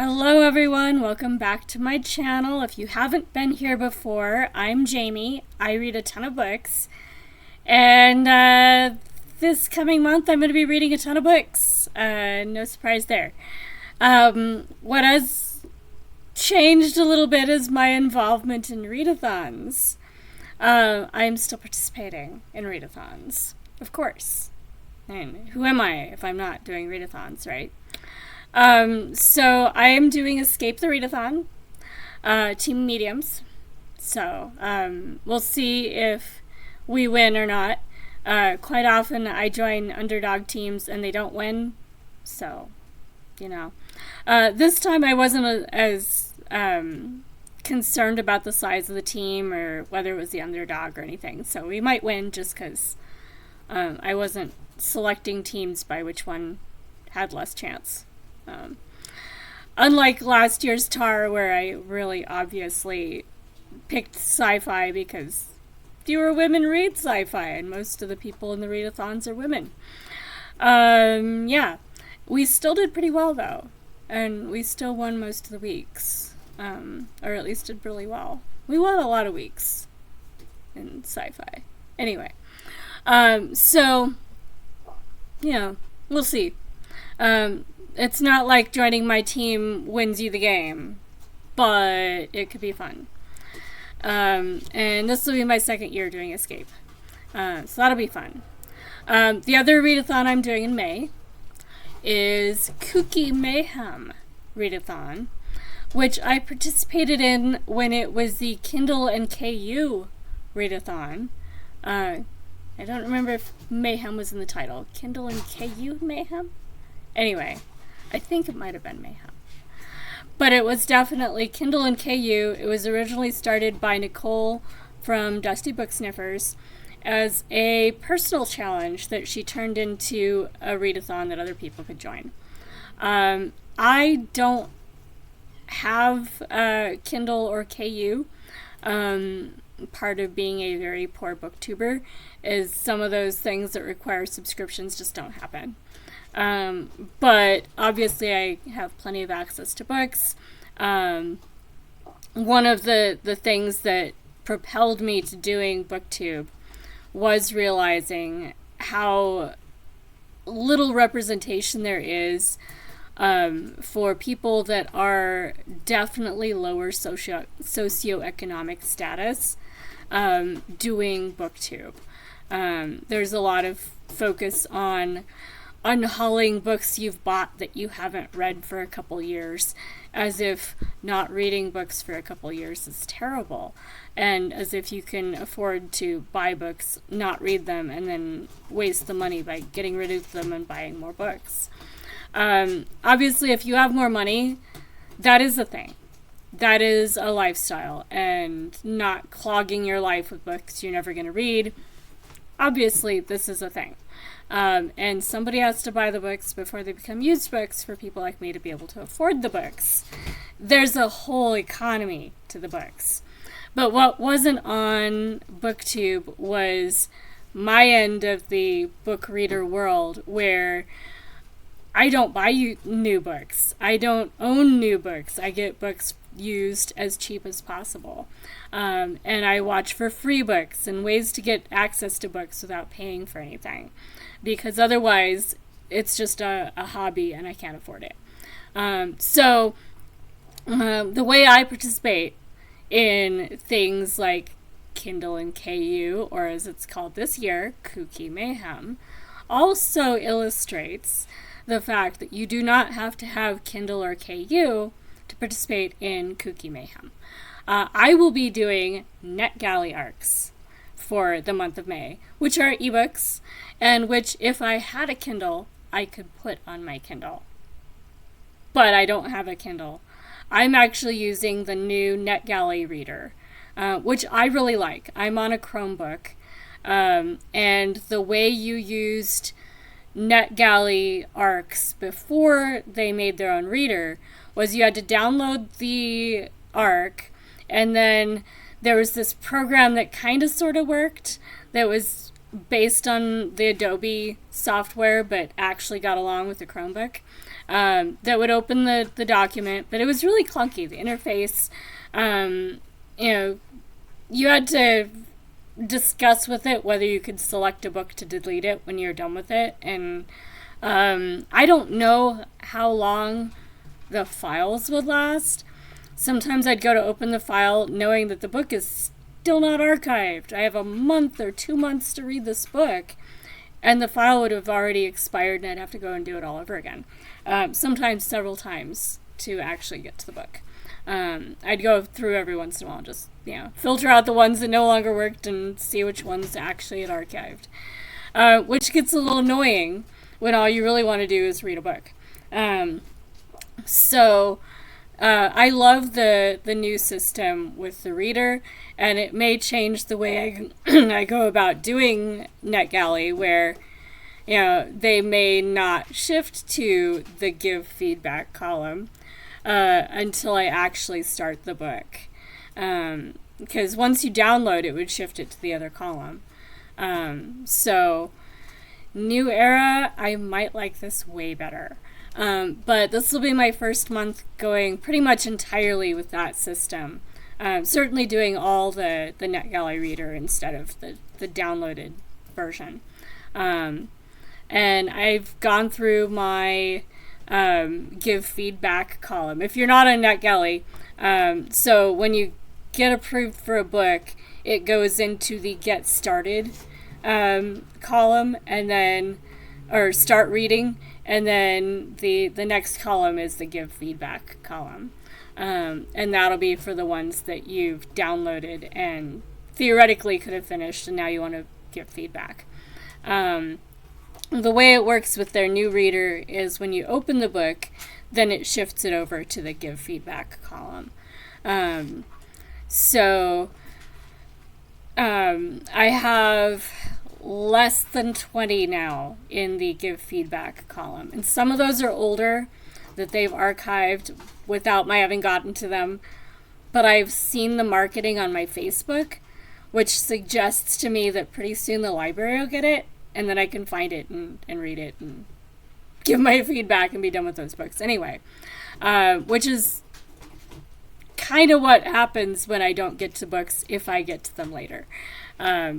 Hello everyone, welcome back to my channel. If you haven't been here before, I'm Jamie. I read a ton of books. And this coming month I'm going to be reading a ton of books. No surprise there. What has changed a little bit is my involvement in readathons. I'm still participating in readathons, of course. And who am I if I'm not doing readathons, right? So I am doing Escape the Readathon, Team Mediums. So, we'll see if we win or not. Quite often I join underdog teams and they don't win. So, this time I wasn't as concerned about the size of the team or whether it was the underdog or anything. So we might win just because I wasn't selecting teams by which one had less chance. Unlike last year's TAR, where I really obviously picked sci-fi because fewer women read sci-fi, and most of the people in the readathons are women. Yeah, we still did pretty well though, and we still won most of the weeks, or at least did really well. We won a lot of weeks in sci-fi. Anyway, so yeah, we'll see. It's not like joining my team wins you the game, but it could be fun. And this will be my second year doing Escape. So that'll be fun. The other readathon I'm doing in May is KuKi Mayhem readathon, which I participated in when it was the Kindle and KU readathon. I don't remember if Mayhem was in the title. Kindle and KU Mayhem? Anyway, I think it might have been Mayhem. But it was definitely Kindle and KU. It was originally started by Nicole from Dusty Book Sniffers as a personal challenge that she turned into a readathon that other people could join. I don't have Kindle or KU. Part of being a very poor booktuber is some of those things that require subscriptions just don't happen. But obviously I have plenty of access to books. One of the things that propelled me to doing BookTube was realizing how little representation there is for people that are definitely lower socioeconomic status doing BookTube. There's a lot of focus on unhauling books you've bought that you haven't read for a couple years, as if not reading books for a couple years is terrible, and as if you can afford to buy books, not read them, and then waste the money by getting rid of them and buying more books. Obviously, if you have more money, that is a thing. That is a lifestyle, and not clogging your life with books you're never going to read. Obviously, this is a thing. And somebody has to buy the books before they become used books for people like me to be able to afford the books. There's a whole economy to the books. But what wasn't on BookTube was my end of the book reader world, where I don't buy new books. I don't own new books. I get books used as cheap as possible. And I watch for free books and ways to get access to books without paying for anything. Because otherwise, it's just a hobby and I can't afford it. So the way I participate in things like Kindle and KU, or as it's called this year, KuKi Mayhem, also illustrates the fact that you do not have to have Kindle or KU to participate in KuKi Mayhem. I will be doing Netgalley arcs for the month of May, which are ebooks, and which, if I had a Kindle, I could put on my Kindle. But I don't have a Kindle. I'm actually using the new Netgalley reader, which I really like. I'm on a Chromebook, and the way you used Netgalley arcs before they made their own reader was you had to download the arc, and then there was this program that kind of sort of worked that was based on the Adobe software but actually got along with the Chromebook. that would open the document, but it was really clunky. The interface, you had to discuss with it whether you could select a book to delete it when you're done with it. And I don't know how long the files would last. Sometimes I'd go to open the file knowing that the book is still not archived. I have a month or 2 months to read this book, and the file would have already expired and I'd have to go and do it all over again. Sometimes several times to actually get to the book. I'd go through every once in a while, just filter out the ones that no longer worked and see which ones actually had archived, which gets a little annoying when all you really want to do is read a book. So I love the new system with the reader, and it may change the way I go about doing Netgalley, where they may not shift to the give feedback column until I actually start the book. Because once you download, it would shift it to the other column. So, new era, I might like this way better. But this will be my first month going pretty much entirely with that system. Certainly doing all the Netgalley reader instead of the downloaded version. And I've gone through my give feedback column. If you're not on Netgalley, so when you get approved for a book, it goes into the get started column, and then, or start reading, and then the next column is the give feedback column. And that'll be for the ones that you've downloaded and theoretically could have finished, and now you want to give feedback. The way it works with their new reader is when you open the book, then it shifts it over to the give feedback column. I have less than 20 now in the give feedback column. And some of those are older that they've archived without my having gotten to them. But I've seen the marketing on my Facebook, which suggests to me that pretty soon the library will get it, and then I can find it and read it and give my feedback and be done with those books anyway. Which is kind of what happens when I don't get to books if I get to them later.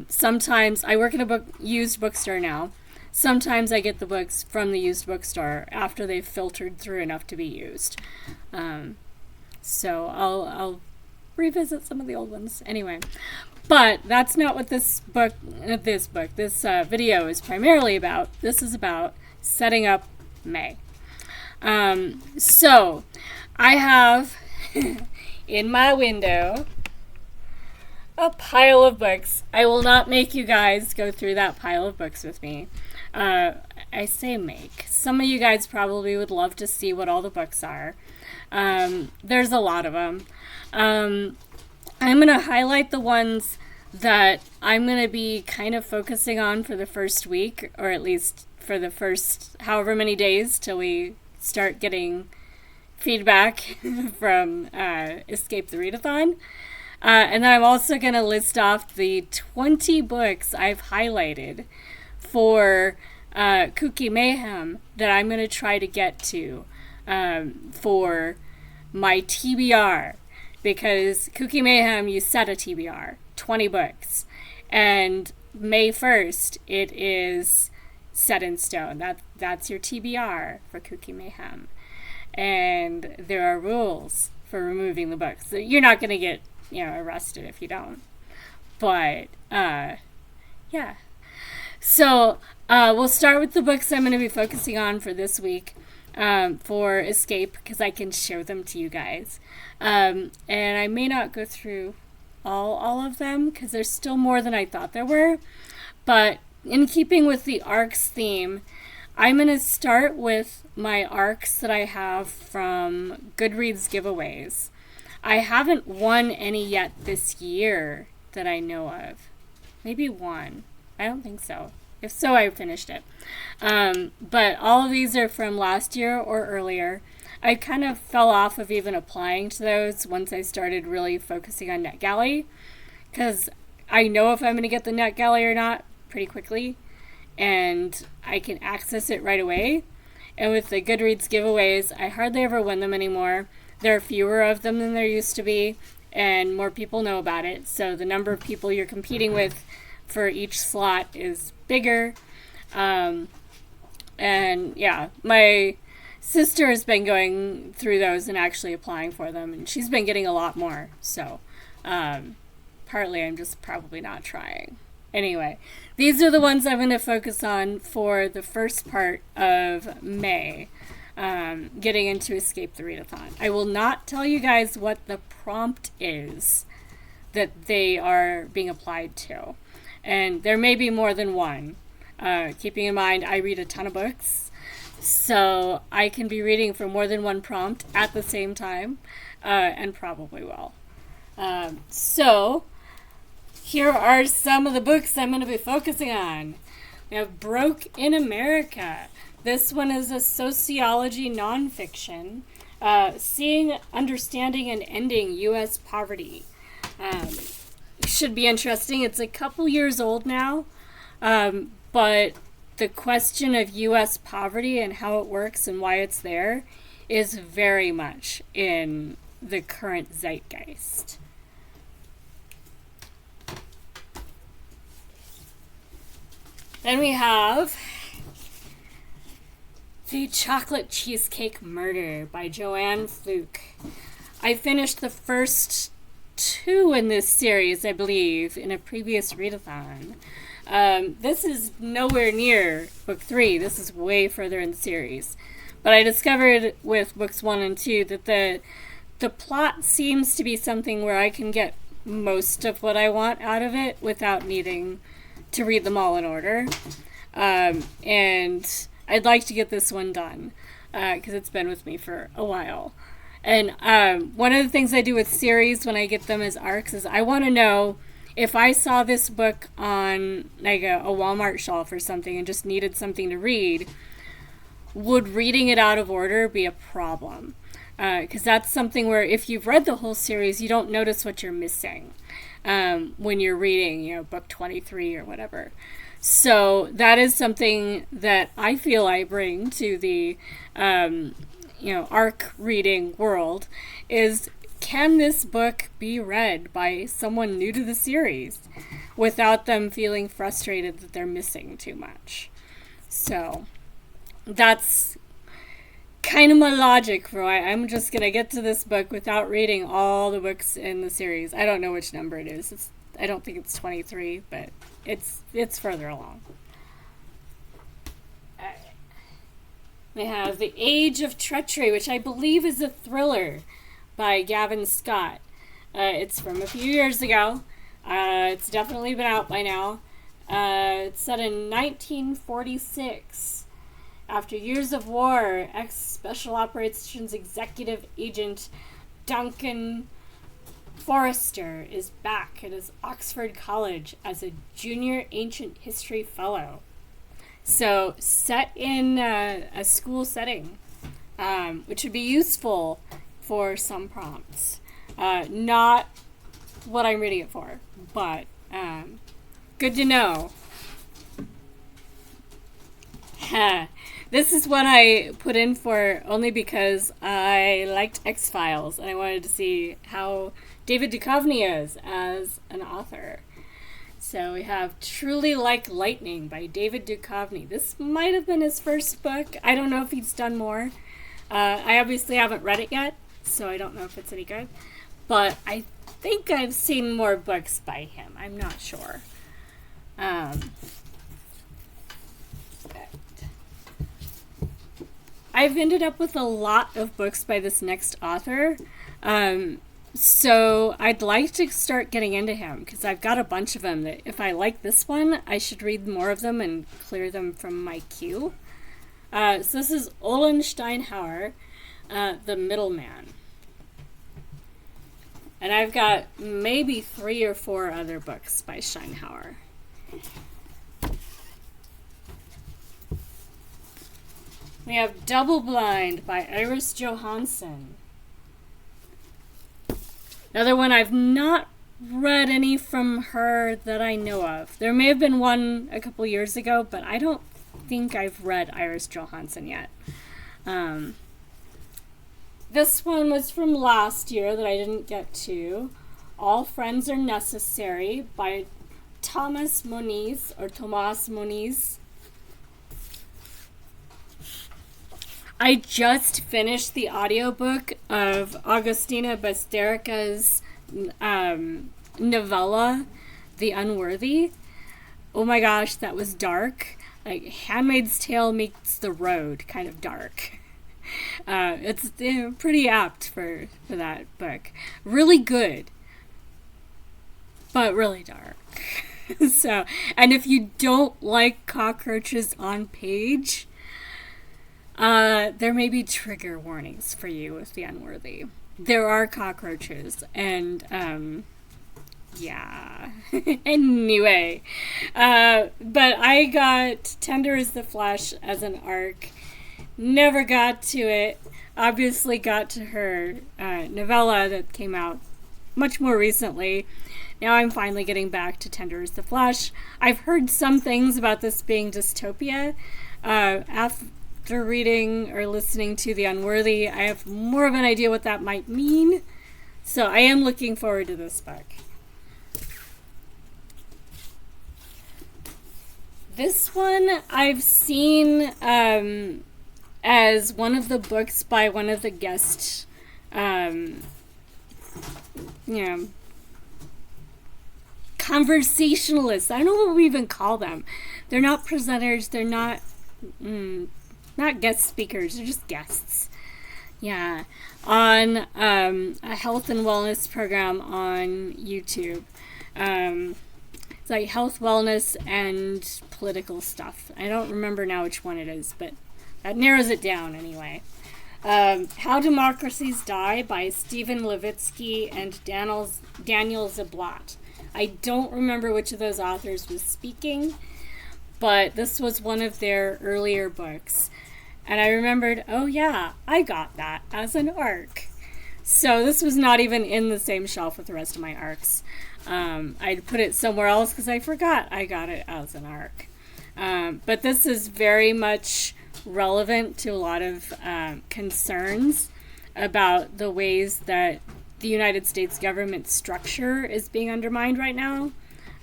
Sometimes I work in a used bookstore now. Sometimes I get the books from the used bookstore after they've filtered through enough to be used. So I'll revisit some of the old ones anyway. But that's not what this video is primarily about. This is about setting up May. So I have in my window a pile of books. I will not make you guys go through that pile of books with me. I say make. Some of you guys probably would love to see what all the books are. There's a lot of them. I'm going to highlight the ones that I'm going to be kind of focusing on for the first week, or at least for the first however many days till we start getting feedback from Escape the Readathon. And then I'm also going to list off the 20 books I've highlighted for KuKi Mayhem that I'm going to try to get to for my TBR. Because KuKi Mayhem, you set a TBR, 20 books. And May 1st, it is set in stone. That's your TBR for KuKi Mayhem. And there are rules for removing the books. So you're not going to get arrested if you don't. But, yeah. So, we'll start with the books I'm going to be focusing on for this week for Escape, because I can show them to you guys. And I may not go through all of them, because there's still more than I thought there were. But in keeping with the ARCs theme, I'm going to start with my ARCs that I have from Goodreads giveaways. I haven't won any yet this year that I know of. Maybe one. I don't think so. If so, I finished it. But all of these are from last year or earlier. I kind of fell off of even applying to those once I started really focusing on Netgalley, because I know if I'm going to get the Netgalley or not pretty quickly, and I can access it right away. And with the Goodreads giveaways, I hardly ever win them anymore. There are fewer of them than there used to be, and more people know about it. So the number of people you're competing with for each slot is bigger. And yeah, my sister has been going through those and actually applying for them, and she's been getting a lot more. So partly I'm just probably not trying. Anyway, these are the ones I'm going to focus on for the first part of May, getting into Escape the Readathon. I will not tell you guys what the prompt is that they are being applied to. And there may be more than one. Keeping in mind, I read a ton of books, so I can be reading for more than one prompt at the same time, and probably will. So here are some of the books I'm going to be focusing on. We have Broke in America. This one is a sociology nonfiction, seeing, understanding, and ending U.S. poverty. Should be interesting. It's a couple years old now, but the question of U.S. poverty and how it works and why it's there is very much in the current zeitgeist. Then we have The Chocolate Cheesecake Murder by Joanne Fluke. I finished the first 2 in this series, I believe, in a previous readathon. This is nowhere near book 3. This is way further in the series. But I discovered with books 1 and 2 that the plot seems to be something where I can get most of what I want out of it without needing to read them all in order. And I'd like to get this one done because it's been with me for a while. And one of the things I do with series when I get them as arcs is I want to know if I saw this book on like a Walmart shelf or something and just needed something to read, would reading it out of order be a problem? Because that's something where if you've read the whole series, you don't notice what you're missing when you're reading, book 23 or whatever. So that is something that I feel I bring to the arc reading world is, can this book be read by someone new to the series without them feeling frustrated that they're missing too much? So that's kind of my logic for why I'm just going to get to this book without reading all the books in the series. I don't know which number it is. I don't think it's 23, but it's further along. We have The Age of Treachery, which I believe is a thriller by Gavin Scott. It's from a few years ago. It's definitely been out by now. It's set in 1946. After years of war, ex-Special Operations Executive Agent Duncan Forrester is back at his Oxford College as a junior ancient history fellow. So, set in a school setting, which would be useful for some prompts. Not what I'm reading it for, but good to know. This is one I put in for only because I liked X-Files and I wanted to see how David Duchovny is as an author. So we have Truly Like Lightning by David Duchovny. This might have been his first book. I don't know if he's done more. I obviously haven't read it yet, so I don't know if it's any good. But I think I've seen more books by him. I'm not sure. I've ended up with a lot of books by this next author. So I'd like to start getting into him because I've got a bunch of them that if I like this one, I should read more of them and clear them from my queue. So this is Olin Steinhauer, The Middleman. And I've got maybe 3 or 4 other books by Steinhauer. We have Double Blind by Iris Johansson. Another one I've not read any from her that I know of. There may have been one a couple years ago, but I don't think I've read Iris Johansson yet. This one was from last year that I didn't get to. All Friends Are Necessary by Tomas Moniz. I just finished the audiobook of Agustina Basterica's novella, The Unworthy. Oh my gosh, that was dark. Like Handmaid's Tale meets The Road, kind of dark. It's pretty apt for that book. Really good, but really dark. So, and if you don't like cockroaches on page, there may be trigger warnings for you with The Unworthy. There are cockroaches, and yeah. Anyway, but I got Tender as the Flesh as an arc. Never got to it. Obviously got to her novella that came out much more recently. Now I'm finally getting back to Tender as the Flesh. I've heard some things about this being dystopia. After reading or listening to The Unworthy, I have more of an idea what that might mean. So I am looking forward to this book. This one I've seen as one of the books by one of the guest, conversationalists. I don't know what we even call them. They're not presenters. They're not guest speakers. They're just guests. Yeah, on a health and wellness program on YouTube. It's like health, wellness, and political stuff. I don't remember now which one it is, but that narrows it down anyway. How Democracies Die by Stephen Levitsky and Daniel Zablat. I don't remember which of those authors was speaking, but this was one of their earlier books. And I remembered, oh yeah, I got that as an arc. So this was not even in the same shelf with the rest of my arcs. I'd put it somewhere else because I forgot I got it as an arc. But this is very much relevant to a lot of concerns about the ways that the United States government structure is being undermined right now,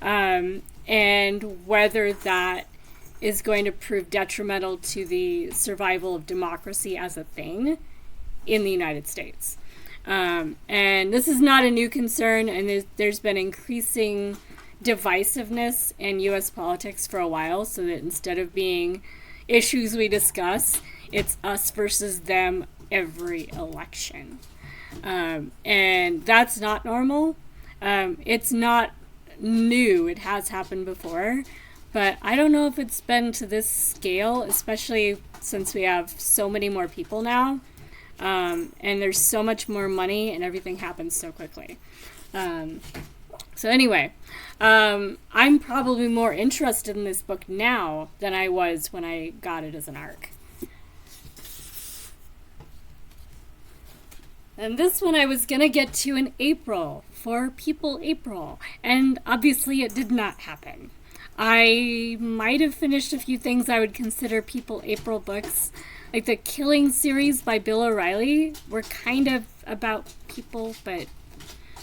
and whether that is going to prove detrimental to the survival of democracy as a thing in the United States. And this is not a new concern, and there's been increasing divisiveness in U.S. politics for a while, so that instead of being issues we discuss, it's us versus them every election. And that's not normal. It's not new. It has happened before. But I don't know if it's been to this scale, especially since we have so many more people now. And there's so much more money and everything happens so quickly. So anyway, I'm probably more interested in this book now than I was when I got it as an arc. And this one I was going to get to in April, for People April, and obviously it did not happen. I might have finished a few things I would consider People April books. Like the Killing series by Bill O'Reilly were kind of about people, but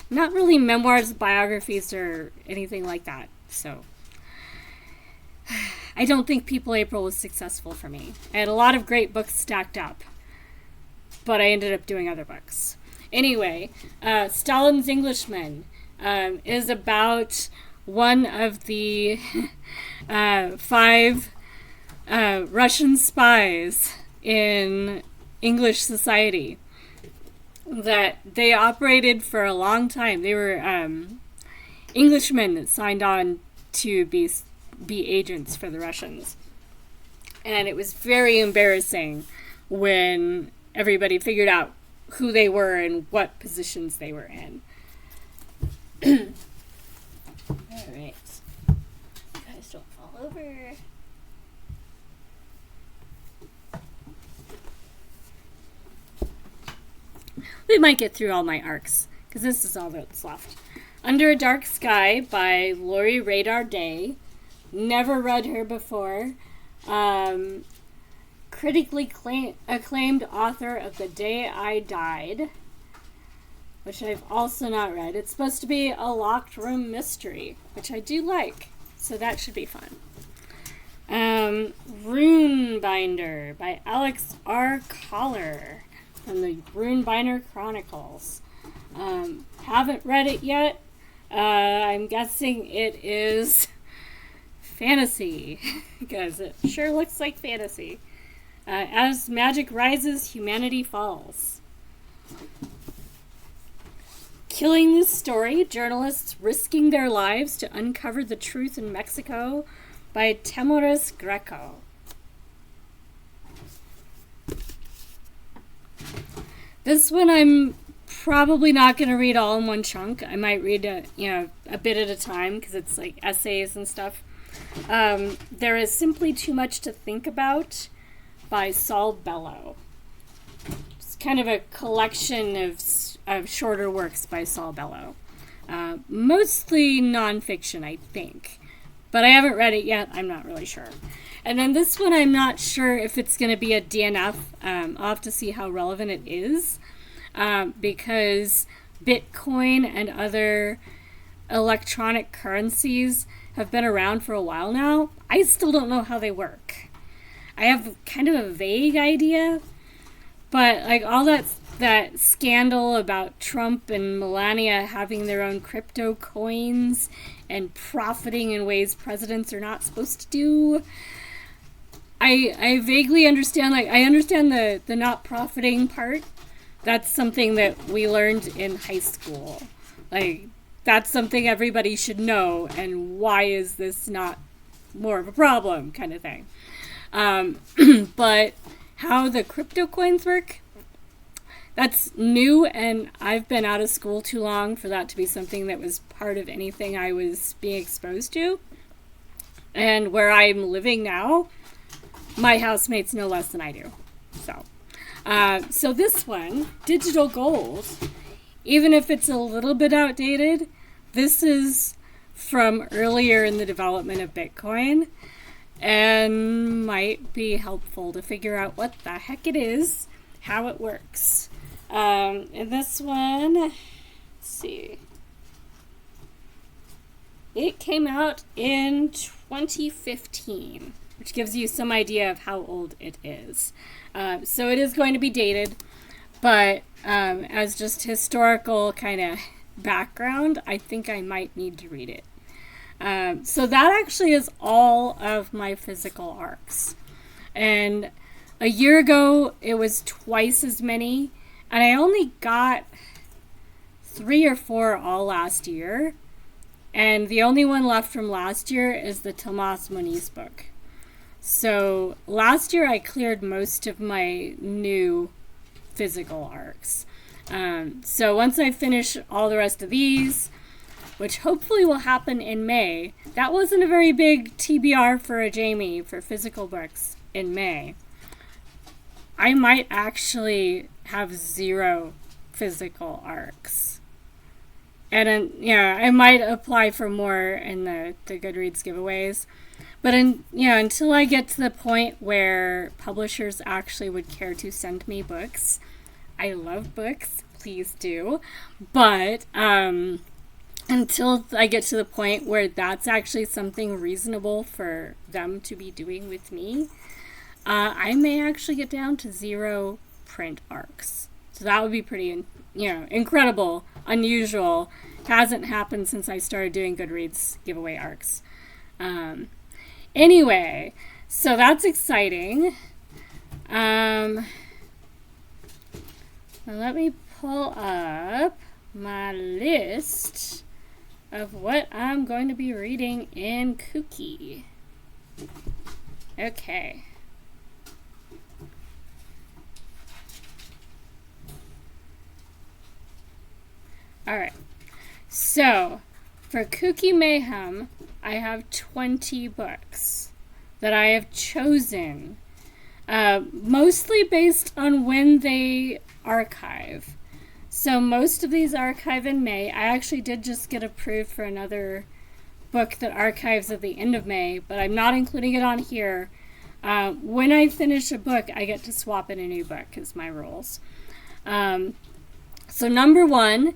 not really memoirs, biographies, or anything like that. So I don't think People April was successful for me. I had a lot of great books stacked up, but I ended up doing other books. Anyway, Stalin's Englishmen is about one of the 5 Russian spies in English society that they operated for a long time. They were Englishmen that signed on to be agents for the Russians. And it was very embarrassing when everybody figured out who they were and what positions they were in. All right. Guys, don't fall over. We might get through all my arcs, because this is all that's left. Under a Dark Sky by Lori Radar Day. Never read her before. Critically acclaimed author of The Day I Died, which I've also not read. It's supposed to be a locked room mystery, which I do like, so that should be fun. Runebinder by Alex R. Collar from the Runebinder Chronicles. Haven't read it yet. I'm guessing it is fantasy, because it sure looks like fantasy. As magic rises, humanity falls. Killing This Story, journalists risking their lives to uncover the truth in Mexico by Temoris Greco. This one I'm probably not going to read all in one chunk. I might read a bit at a time because it's like essays and stuff. There is Simply Too Much to Think About by Saul Bellow. It's kind of a collection of shorter works by Saul Bellow. Mostly nonfiction, I think. But I haven't read it yet. I'm not really sure. And then this one, I'm not sure if it's going to be a DNF. I'll have to see how relevant it is. Because Bitcoin and other electronic currencies have been around for a while now. I still don't know how they work. I have kind of a vague idea, but like all that scandal about Trump and Melania having their own crypto coins and profiting in ways presidents are not supposed to do. I vaguely understand, like I understand the not profiting part. That's something that we learned in high school. Like, that's something everybody should know, and why is this not more of a problem kind of thing. But how the crypto coins work, that's new, and I've been out of school too long for that to be something that was part of anything I was being exposed to. And where I'm living now, my housemates know less than I do. So this one, Digital Gold, even if it's a little bit outdated, this is from earlier in the development of Bitcoin and might be helpful to figure out what the heck it is, how it works. And this one, let's see, it came out in 2015, which gives you some idea of how old it is. So it is going to be dated, but as just historical kind of background, I think I might need to read it. So that actually is all of my physical arcs. And a year ago, it was twice as many, and I only got 3 or 4 all last year. And the only one left from last year is the Tomas Moniz book. So last year I cleared most of my new physical arcs. So once I finish all the rest of these, which hopefully will happen in May, that wasn't a very big TBR for a Jamie for physical books in May. I might actually have 0 physical arcs. And then, I might apply for more in the Goodreads giveaways. But until I get to the point where publishers actually would care to send me books, I love books, please do. But until I get to the point where that's actually something reasonable for them to be doing with me, I may actually get down to 0 print arcs. So that would be pretty, incredible, unusual. Hasn't happened since I started doing Goodreads giveaway arcs. Anyway, so that's exciting. Now let me pull up my list of what I'm going to be reading in KuKi. Okay. Alright. So, for KuKi Mayhem, I have 20 books that I have chosen, mostly based on when they archive. So most of these archive in May. I actually did just get approved for another book that archives at the end of May, but I'm not including it on here When I finish a book, I get to swap in a new book, is my rules. So number 1,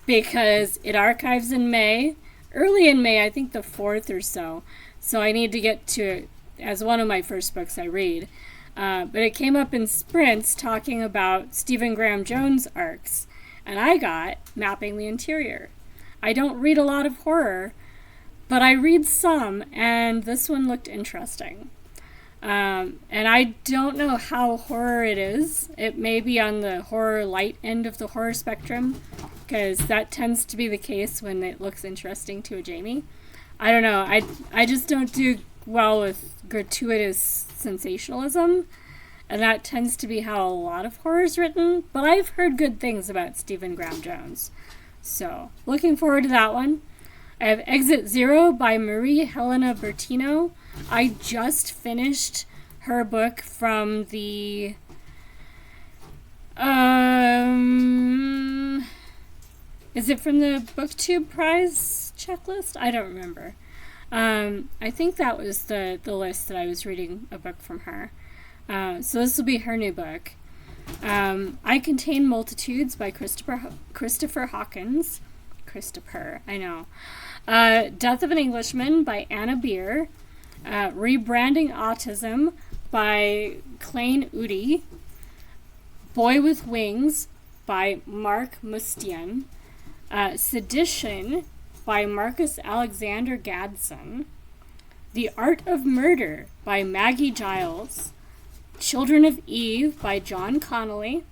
because it archives in May, early in May, I think the 4th or so. So I need to get to it as one of my first books I read. But it came up in sprints talking about Stephen Graham Jones arcs. And I got Mapping the Interior. I don't read a lot of horror, but I read some, and this one looked interesting. And I don't know how horror it is. It may be on the horror light end of the horror spectrum, because that tends to be the case when it looks interesting to a Jamie. I don't know. I just don't do well with gratuitous sensationalism, and that tends to be how a lot of horror is written. But I've heard good things about Stephen Graham Jones, so looking forward to that one. I have Exit Zero by Marie Helena Bertino. I just finished her book from the is it from the BookTube prize checklist? I don't remember. I think that was the list that I was reading a book from her. So this will be her new book. I Contain Multitudes by Christopher Hawkins. Christopher, I know. Death of an Englishman by Anna Beer. Rebranding Autism by Klain Udi. Boy with Wings by Mark Mustian. Sedition by Marcus Alexander Gadsden. The Art of Murder by Maggie Giles. Children of Eve by John Connolly.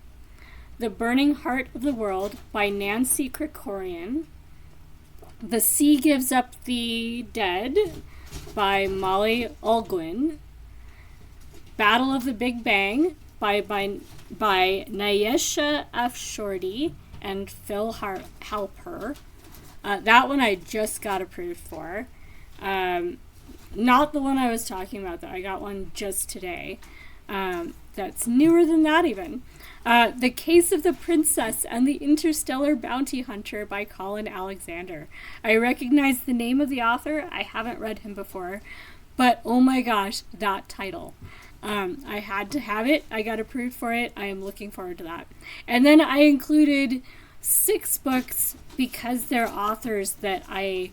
The Burning Heart of the World by Nancy Krikorian. The Sea Gives Up the Dead by Molly Olguin. Battle of the Big Bang by Nyesha Afshordi and Phil Halper. That one I just got approved for. Not the one I was talking about, though. I got one just today. That's newer than that, even. The Case of the Princess and the Interstellar Bounty Hunter by Colin Alexander. I recognize the name of the author. I haven't read him before. But, oh my gosh, that title. I had to have it. I got approved for it. I am looking forward to that. And then I included 6 books because they're authors that I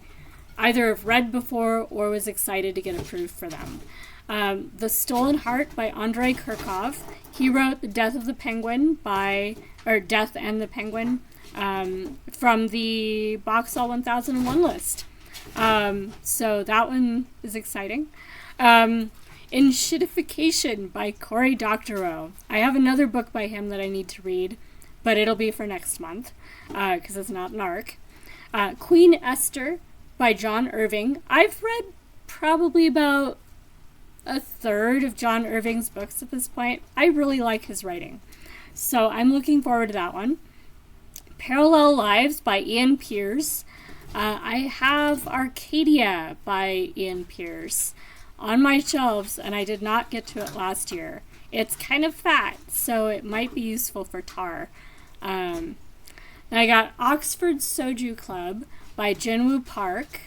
either have read before or was excited to get approved for them. The Stolen Heart by Andrei Kurkov. He wrote The Death and the Penguin from the Boxall 1001 list. So that one is exciting. Enshittification by Cory Doctorow. I have another book by him that I need to read, but it'll be for next month because it's not an arc. Queen Esther by John Irving. I've read probably about a third of John Irving's books at this point. I really like his writing, so I'm looking forward to that one. Parallel Lives by Ian Pierce. I have Arcadia by Ian Pierce on my shelves, and I did not get to it last year. It's kind of fat, so it might be useful for Tar. Then I got Oxford Soju Club by Jinwoo Park.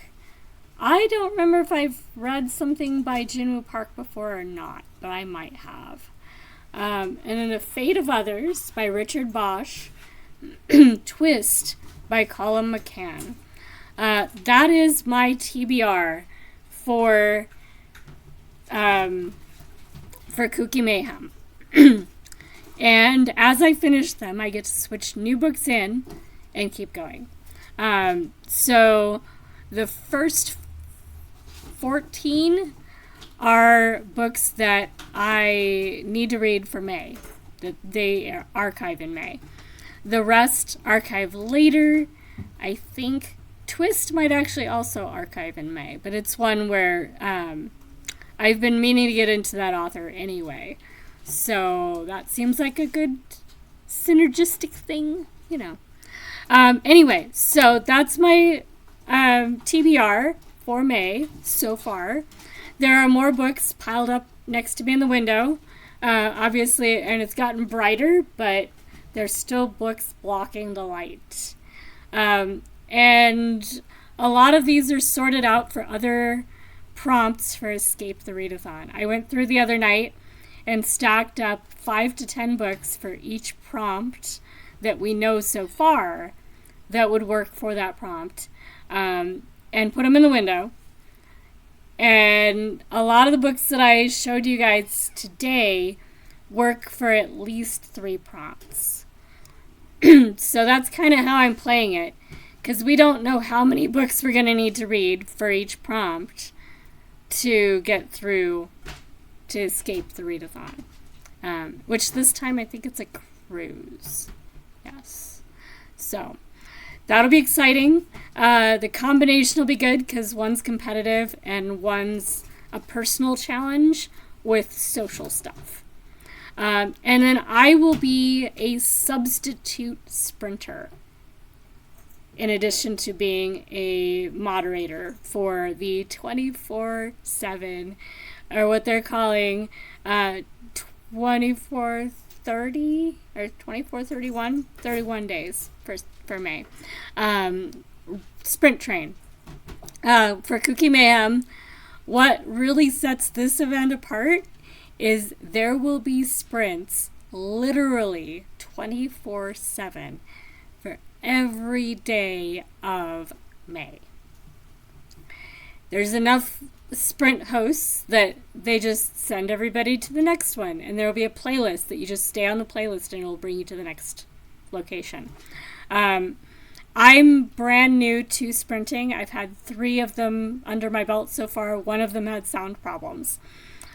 I don't remember if I've read something by Jinwoo Park before or not, but I might have. And then The Fate of Others by Richard Bosch. Twist by Colin McCann. That is my TBR for KuKi Mayhem. And as I finish them, I get to switch new books in and keep going. So the first 14 are books that I need to read for May, that they archive in May. The rest archive later. I think Twist might actually also archive in May, but it's one where I've been meaning to get into that author anyway. So that seems like a good synergistic thing, you know. Anyway, so that's my TBR for May so far. There are more books piled up next to me in the window, obviously, and it's gotten brighter, but there's still books blocking the light. And a lot of these are sorted out for other prompts for Escape the Readathon. I went through the other night and stacked up 5 to 10 books for each prompt that we know so far that would work for that prompt, and put them in the window. And a lot of the books that I showed you guys today work for at least 3 prompts. So that's kind of how I'm playing it, because we don't know how many books we're going to need to read for each prompt to get through to Escape the Readathon. Which this time I think it's a cruise. Yes. So that'll be exciting. The combination will be good because one's competitive and one's a personal challenge with social stuff. And then I will be a substitute sprinter, in addition to being a moderator for the 24/7, or what they're calling 24/30 or 24/31, 31 days for May. Sprint train. For KuKi Mayhem, what really sets this event apart is there will be sprints literally 24/7 for every day of May. There's enough sprint hosts that they just send everybody to the next one, and there will be a playlist that you just stay on the playlist and it'll bring you to the next location. I'm brand new to sprinting. I've had 3 of them under my belt so far. One of them had sound problems.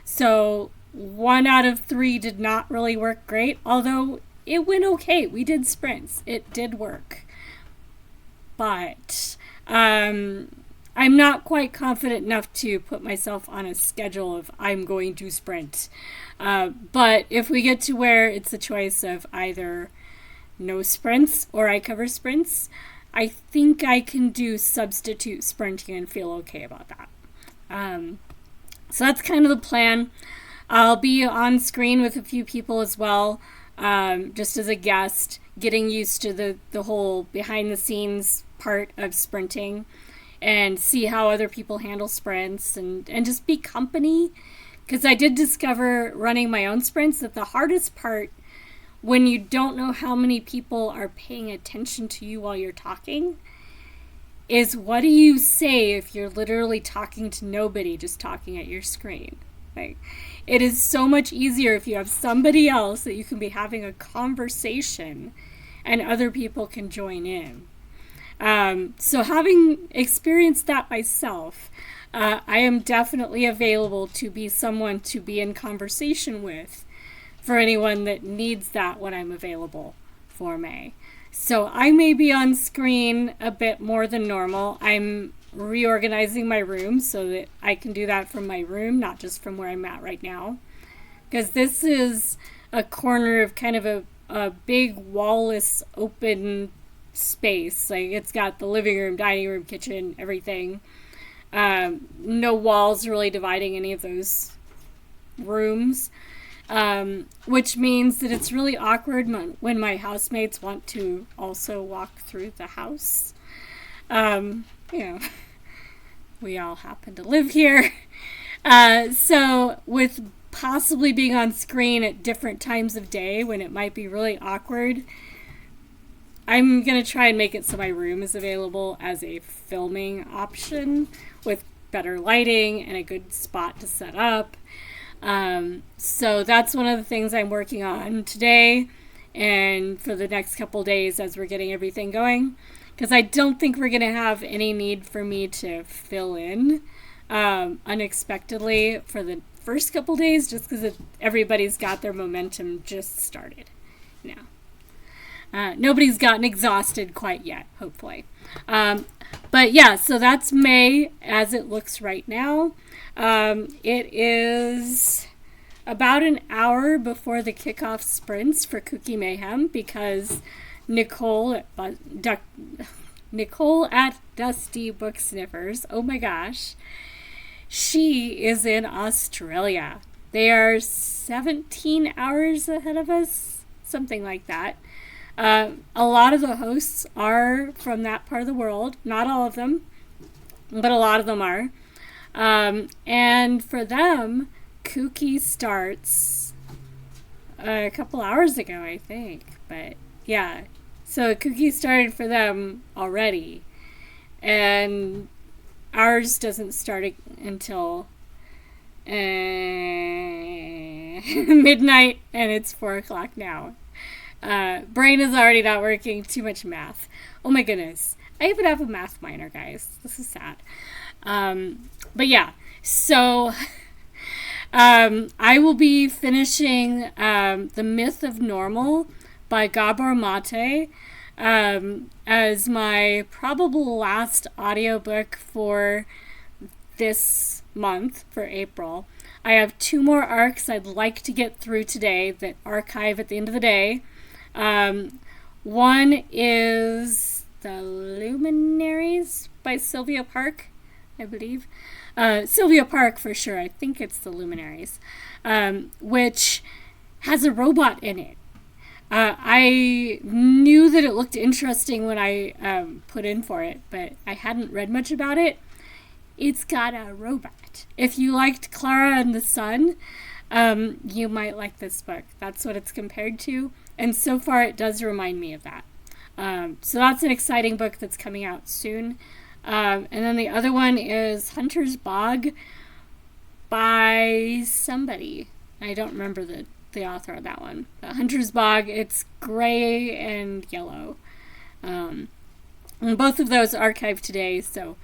So 1 out of 3 did not really work great, although it went okay. We did sprints. It did work. But I'm not quite confident enough to put myself on a schedule of I'm going to sprint. But if we get to where it's a choice of either no sprints or I cover sprints, I think I can do substitute sprinting and feel okay about that. So that's kind of the plan. I'll be on screen with a few people as well, just as a guest, getting used to the whole behind the scenes part of sprinting and see how other people handle sprints and just be company. Because I did discover running my own sprints that the hardest part, when you don't know how many people are paying attention to you while you're talking, is what do you say if you're literally talking to nobody, just talking at your screen? Like, it is so much easier if you have somebody else that you can be having a conversation and other people can join in. So having experienced that myself, I am definitely available to be someone to be in conversation with for anyone that needs that when I'm available for May. So I may be on screen a bit more than normal. I'm reorganizing my room so that I can do that from my room, not just from where I'm at right now. Because this is a corner of kind of a big wall-less open space. Like, it's got the living room, dining room, kitchen, everything. No walls really dividing any of those rooms. Which means that it's really awkward when my housemates want to also walk through the house. We all happen to live here. So with possibly being on screen at different times of day when it might be really awkward, I'm going to try and make it so my room is available as a filming option with better lighting and a good spot to set up. So that's one of the things I'm working on today and for the next couple days as we're getting everything going. Because I don't think we're going to have any need for me to fill in unexpectedly for the first couple days, just because everybody's got their momentum just started now. Nobody's gotten exhausted quite yet, hopefully. But yeah, so that's May as it looks right now. It is about an hour before the kickoff sprints for KuKi Mayhem because Nicole at Dusty Book Sniffers, oh my gosh, she is in Australia. They are 17 hours ahead of us, something like that. A lot of the hosts are from that part of the world. Not all of them, but a lot of them are. And for them, KuKi starts a couple hours ago, I think. But yeah, so KuKi started for them already. And ours doesn't start until midnight, and it's 4 o'clock now. Brain is already not working. Too much math. Oh my goodness. I even have a math minor, guys. This is sad. But yeah, so I will be finishing The Myth of Normal by Gabor Mate as my probable last audiobook for this month, for April. I have 2 more arcs I'd like to get through today that archive at the end of the day. One is The Luminaries by Sylvia Park, I believe. Sylvia Park for sure. I think it's The Luminaries, which has a robot in it. I knew that it looked interesting when I put in for it, but I hadn't read much about it. It's got a robot. If you liked Clara and the Sun, you might like this book. That's what it's compared to. And so far it does remind me of that. So that's an exciting book that's coming out soon. And then the other one is Hunter's Bog by somebody. I don't remember the author of that one. But Hunter's Bog, it's gray and yellow. And both of those archived today, so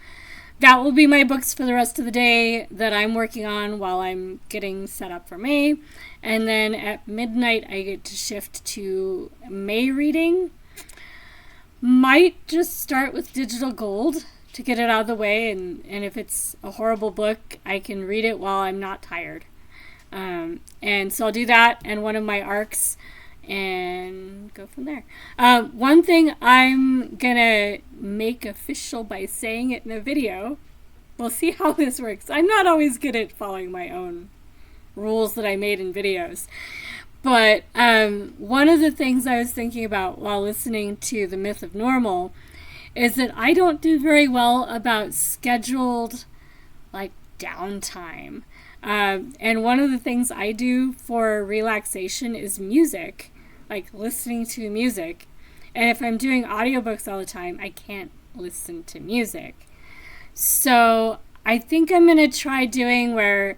that will be my books for the rest of the day that I'm working on while I'm getting set up for May. And then at midnight, I get to shift to May reading. Might just start with Digital Gold to get it out of the way. And if it's a horrible book, I can read it while I'm not tired. And so I'll do that and one of my arcs and go from there. One thing I'm gonna make official by saying it in a video. We'll see how this works. I'm not always good at following my own rules that I made in videos. But one of the things I was thinking about while listening to The Myth of Normal is that I don't do very well about scheduled downtime. And one of the things I do for relaxation is music, like listening to music. And if I'm doing audiobooks all the time, I can't listen to music. So I think I'm going to try doing where,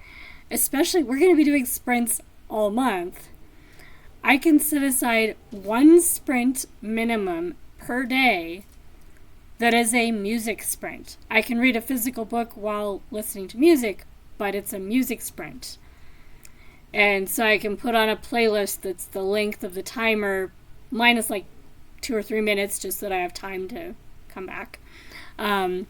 especially we're going to be doing sprints all month, I can set aside 1 sprint minimum per day that is a music sprint. I can read a physical book while listening to music, but it's a music sprint. And so I can put on a playlist that's the length of the timer, minus 2 or 3 minutes, just so that I have time to come back. And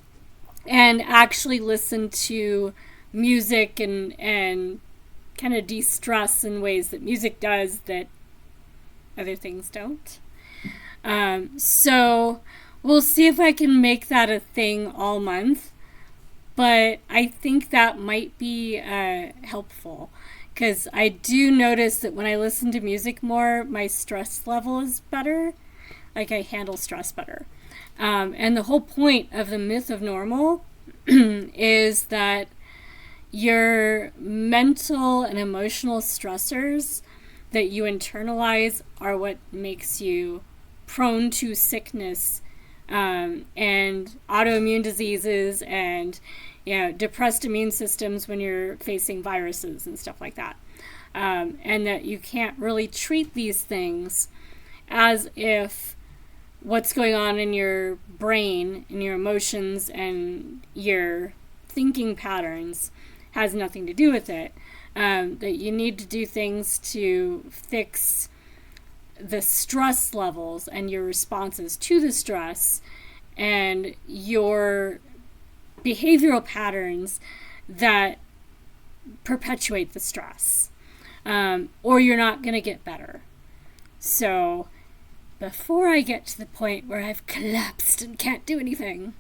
actually listen to music and kind of de-stress in ways that music does that other things don't. So we'll see if I can make that a thing all month. But I think that might be helpful, because I do notice that when I listen to music more, my stress level is better. I handle stress better. And the whole point of The Myth of Normal is that your mental and emotional stressors that you internalize are what makes you prone to sickness and autoimmune diseases and depressed immune systems when you're facing viruses and stuff like that. And that you can't really treat these things as if what's going on in your brain and your emotions and your thinking patterns has nothing to do with it. That you need to do things to fix the stress levels and your responses to the stress and your behavioral patterns that perpetuate the stress, or you're not going to get better. So before I get to the point where I've collapsed and can't do anything,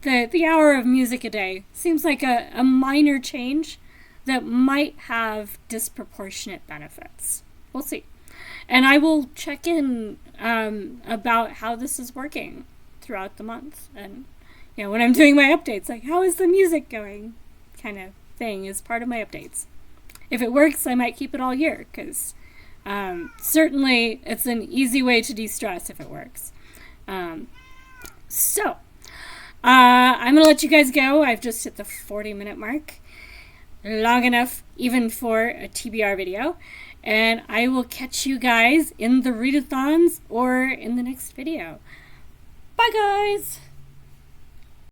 the hour of music a day seems like a minor change that might have disproportionate benefits. We'll see. And I will check in about how this is working throughout the month and you know, when I'm doing my updates, like, how is the music going? Kind of thing is part of my updates. If it works, I might keep it all year, because certainly it's an easy way to de-stress if it works. So, I'm going to let you guys go. I've just hit the 40-minute mark. Long enough even for a TBR video. And I will catch you guys in the readathons or in the next video. Bye, guys!